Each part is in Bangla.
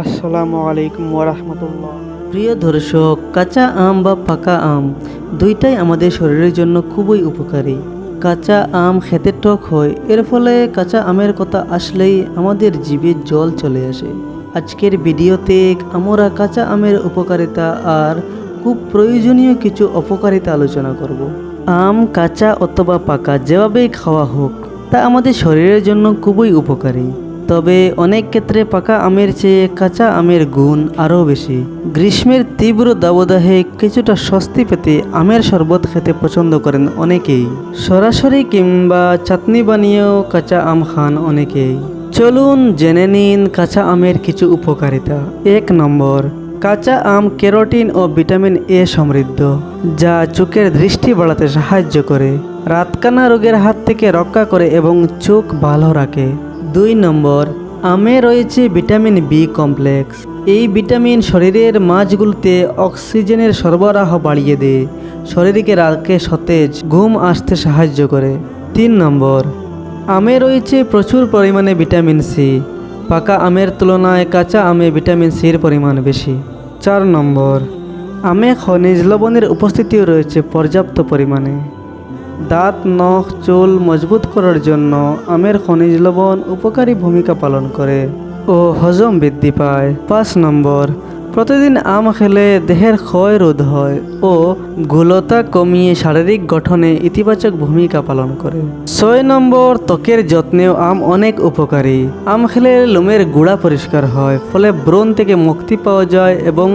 আসসালামু আলাইকুম ওরহমতুল্লাহ। প্রিয় দর্শক, কাঁচা আম বা পাকা আম দুইটাই আমাদের শরীরের জন্য খুবই উপকারী। কাঁচা আম খেতে টক হয়, এর ফলে কাঁচা আমের কথা আসলেই আমাদের জিভে জল চলে আসে। আজকের ভিডিওতে আমরা কাঁচা আমের উপকারিতা আর খুব প্রয়োজনীয় কিছু অপকারিতা আলোচনা করব। আম কাঁচা অথবা পাকা যেভাবেই খাওয়া হোক, তা আমাদের শরীরের জন্য খুবই উপকারী। তবে অনেক ক্ষেত্রে পাকা আমের চেয়ে কাঁচা আমের গুণ আরও বেশি। গ্রীষ্মের তীব্র দাবদাহে কিছুটা স্বস্তি পেতে আমের শরবত খেতে পছন্দ করেন অনেকেই। সরাসরি কিংবা চাটনি বানিয়েও কাঁচা আম খান অনেকেই। চলুন জেনে নিন কাঁচা আমের কিছু উপকারিতা। 1 নম্বর, কাঁচা আম ক্যারোটিন ও ভিটামিন এ সমৃদ্ধ, যা চোখের দৃষ্টি বাড়াতে সাহায্য করে, রাতকানা রোগের হাত থেকে রক্ষা করে এবং চোখ ভালো রাখে। 2 নম্বর, আমে রয়েছে ভিটামিন বি কমপ্লেক্স। এই ভিটামিন শরীরের মাঝগুলোতে অক্সিজেনের সরবরাহ বাড়িয়ে দেয়, শরীরকে রাখে সতেজ, ঘুম আসতে সাহায্য করে। 3 নম্বর, আমে রয়েছে প্রচুর পরিমাণে ভিটামিন সি। পাকা আমের তুলনায় কাঁচা আমে ভিটামিন সির পরিমাণ বেশি। 4 নম্বর, আমে খনিজ লবণের উপস্থিতিও রয়েছে পর্যাপ্ত পরিমাণে। দাঁত, নখ, চুল মজবুত করার জন্য আমের খনিজ লবণ উপকারী ভূমিকা পালন করে ও হজম বৃদ্ধি পায়। 5 নম্বর, প্রতিদিন আম খেলে দেহের ক্ষয় রোধ হয় ও গূলতা কমিয়ে শারীরিক গঠনে ইতিবাচক ভূমিকা পালন করে। 6 নম্বর, ত্বকের যত্নেও আম অনেক উপকারী। আম খেলে লোমের গুঁড়া পরিষ্কার হয়, ফলে ব্রণ থেকে মুক্তি পাওয়া যায় এবং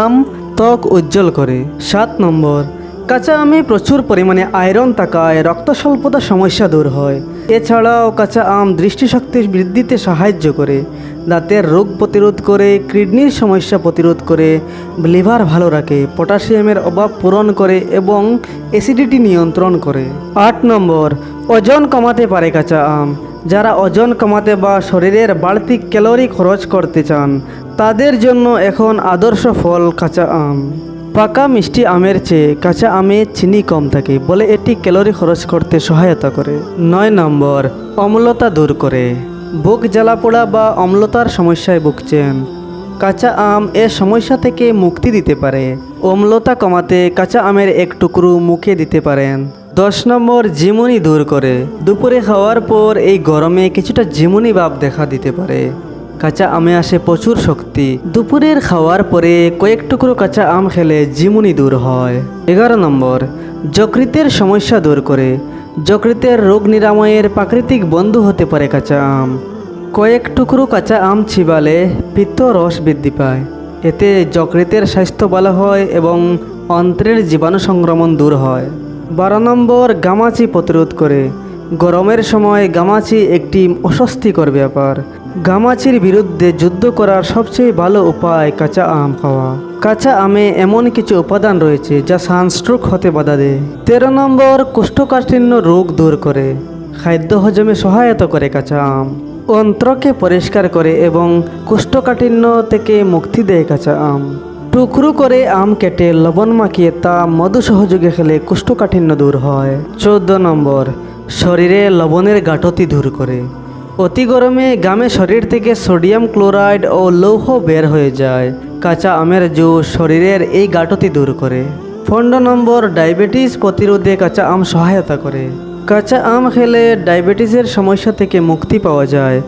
আম ত্বক উজ্জ্বল করে। 7 নম্বর, কাঁচা আমে প্রচুর পরিমাণে আয়রন থাকায় রক্ত স্বল্পতার সমস্যা দূর হয়। এছাড়াও কাঁচা আম দৃষ্টিশক্তি বৃদ্ধিতে সাহায্য করে, দাঁতের রোগ প্রতিরোধ করে, কিডনির সমস্যা প্রতিরোধ করে, লিভার ভালো রাখে, পটাশিয়ামের অভাব পূরণ করে এবং অ্যাসিডিটি নিয়ন্ত্রণ করে। 8 নম্বর, ওজন কমাতে পারে কাঁচা আম। যারা ওজন কমাতে বা শরীরের বাড়তি ক্যালোরি খরচ করতে চান, তাদের জন্য এখন আদর্শ ফল কাঁচা আম। পাকা মিষ্টি আমের চেয়ে কাঁচা আমে চিনি কম থাকে বলে এটি ক্যালোরি খরচ করতে সহায়তা করে। 9 নম্বর, অম্লতা দূর করে। বুক জ্বালাপোড়া বা অম্লতার সমস্যায় ভুগছেন, কাঁচা আম এ সমস্যা থেকে মুক্তি দিতে পারে। অম্লতা কমাতে কাঁচা আমের এক টুকরো মুখে দিতে পারেন। 10 নম্বর, ঝিমুনি দূর করে। দুপুরে খাওয়ার পর এই গরমে কিছুটা ঝিমুনি ভাব দেখা দিতে পারে। কাঁচা আমে আসে প্রচুর শক্তি। দুপুরের খাওয়ার পরে কয়েক টুকরো কাঁচা আম খেলে ঝিমুনি দূর হয়। 11 নম্বর, যকৃতের সমস্যা দূর করে। যকৃতের রোগ নিরাময়ের প্রাকৃতিক বন্ধু হতে পারে কাঁচা আম। কয়েক টুকরো কাঁচা আম চিবালে পিত্ত রস বৃদ্ধি পায়। এতে যকৃতের স্বাস্থ্য ভালো হয় এবং অন্ত্রের জীবাণু সংক্রমণ দূর হয়। 12 নম্বর, গামাচি প্রতিরোধ করে। গরমের সময় গামাচি একটি অস্বস্তিকর ব্যাপার। গামাচির বিরুদ্ধে যুদ্ধ করার সবচেয়ে ভালো উপায় কাঁচা আম খাওয়া। কাঁচা আমে এমন কিছু উপাদান রয়েছে যা সানস্ট্রোক হতে বাধা দেয়। 13 নম্বর, কোষ্ঠকাঠিন্য রোগ দূর করে। খাদ্য হজমে সহায়তা করে কাঁচা আম। অন্ত্রকে পরিষ্কার করে এবং কোষ্ঠকাঠিন্য থেকে মুক্তি দেয় কাঁচা আম। টুকরো করে আম কেটে লবণ মাখিয়ে তা মধু সহযোগে খেলে কোষ্ঠকাঠিন্য দূর হয়। 14 নম্বর, শরীরে লবণের গাঁটতি দূর করে। অতি গরমে ঘামে শরীর থেকে সোডিয়াম ক্লোরাইড ও লৌহ বের হয়ে যায়। কাঁচা আমের জুস শরীরের এই গাঁটতি দূর করে। 15 নম্বর, ডায়াবেটিস প্রতিরোধে কাঁচা আম সহায়তা করে। কাঁচা আম খেলে ডায়াবেটিসের সমস্যা থেকে মুক্তি পাওয়া যায়।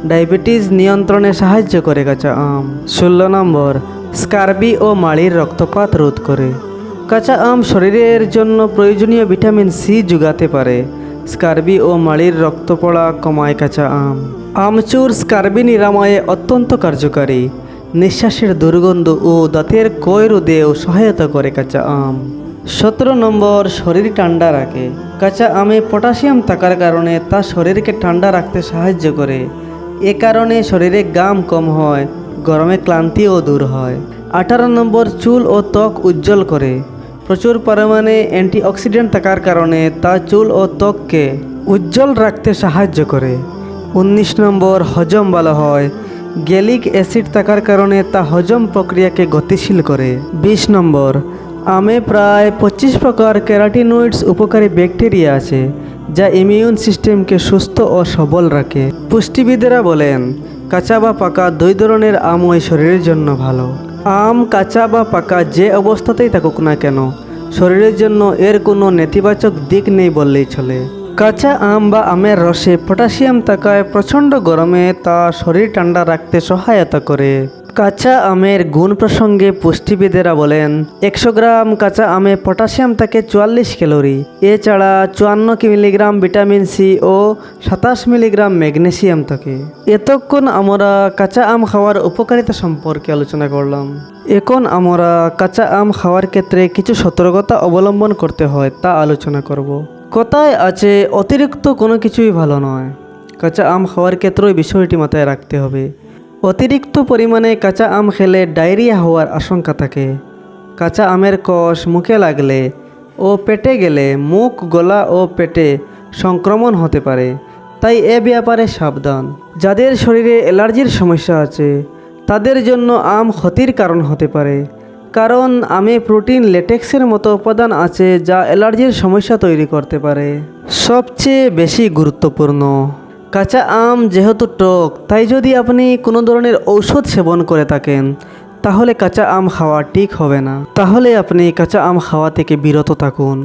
ডায়াবেটিস নিয়ন্ত্রণে সাহায্য করে কাঁচা আম। 16 নম্বর, স্কার্বি ও মাড়ির রক্তপাত রোধ করে। কাঁচা আম শরীরের জন্য প্রয়োজনীয় ভিটামিন সি যোগাতে পারে। স্কার্বি ও মাড়ির রক্ত পড়া কমায় কাঁচা আম। আমচুর স্কার্বি নিরাময়ে অত্যন্ত কার্যকারী। নিঃশ্বাসের দুর্গন্ধ ও দাঁতের ক্ষয় রোধেও সহায়তা করে কাঁচা আম। 17 নম্বর, শরীর ঠান্ডা রাখে। কাঁচা আমে পটাশিয়াম থাকার কারণে তা শরীরকে ঠান্ডা রাখতে সাহায্য করে। এ কারণে শরীরে ঘাম কম হয়, গরমে ক্লান্তিও দূর হয়। 18 নম্বর, চুল ও ত্বক উজ্জ্বল করে। প্রচুর পরিমাণে অ্যান্টিঅক্সিডেন্ট থাকার কারণে তা চুল ও ত্বককে উজ্জ্বল রাখতে সাহায্য করে। 19 নম্বর, হজম ভালো হয়। গ্যালিক অ্যাসিড থাকার কারণে তা হজম প্রক্রিয়াকে গতিশীল করে। 20 নম্বর, আমে প্রায় 25 প্রকার ক্যারোটিনয়েডস উপকারী ব্যাকটেরিয়া আছে, যা ইমিউন সিস্টেমকে সুস্থ ও সবল রাখে। পুষ্টিবিদেরা বলেন, কাঁচা বা পাকা দুই ধরনের আমই শরীরের জন্য ভালো। আম কাঁচা বা পাকা যে অবস্থাতেই থাকুক না কেন, শরীরের জন্য এর কোনো নেতিবাচক দিক নেই বললেই চলে। কাঁচা আম বা আমের রসে পটাশিয়াম থাকায় প্রচণ্ড গরমে তা শরীর ঠান্ডা রাখতে সহায়তা করে। কাঁচা আমের গুণ প্রসঙ্গে পুষ্টিবিদেরা বলেন 100 গ্রাম কাঁচা আমে পটাশিয়াম থাকে 44 ক্যালোরি। এছাড়া 54 মিলিগ্রাম ভিটামিন সি ও 27 মিলিগ্রাম ম্যাগনেসিয়াম থাকে। এতক্ষণ আমরা কাঁচা আম খাওয়ার উপকারিতা সম্পর্কে আলোচনা করলাম। এখন আমরা কাঁচা আম খাওয়ার ক্ষেত্রে কিছু সতর্কতা অবলম্বন করতে হয় তা আলোচনা করব। কথায় আছে অতিরিক্ত কোনো কিছুই ভালো নয়। কাঁচা আম খাওয়ার ক্ষেত্রেও বিষয়টি মাথায় রাখতে হবে। অতিরিক্ত পরিমাণে কাঁচা আম খেলে ডায়রিয়া হওয়ার আশঙ্কা থাকে। কাঁচা আমের কষ মুখে লাগলে ও পেটে গেলে মুখ, গলা ও পেটে সংক্রমণ হতে পারে, তাই এ ব্যাপারে সাবধান। যাদের শরীরে অ্যালার্জির সমস্যা আছে তাদের জন্য আম ক্ষতির কারণ হতে পারে, কারণ আমে প্রোটিন, ল্যাটেক্সের মতো উপাদান আছে যা অ্যালার্জির সমস্যা তৈরি করতে পারে। সবচেয়ে বেশি গুরুত্বপূর্ণ, কাঁচা আম যেহেতু টক, তাই যদি আপনি কোনো ধরনের ঔষধ সেবন করে থাকেন তাহলে কাঁচা আম খাওয়া ঠিক হবে না। তাহলে আপনি কাঁচা আম খাওয়া থেকে বিরত থাকুন।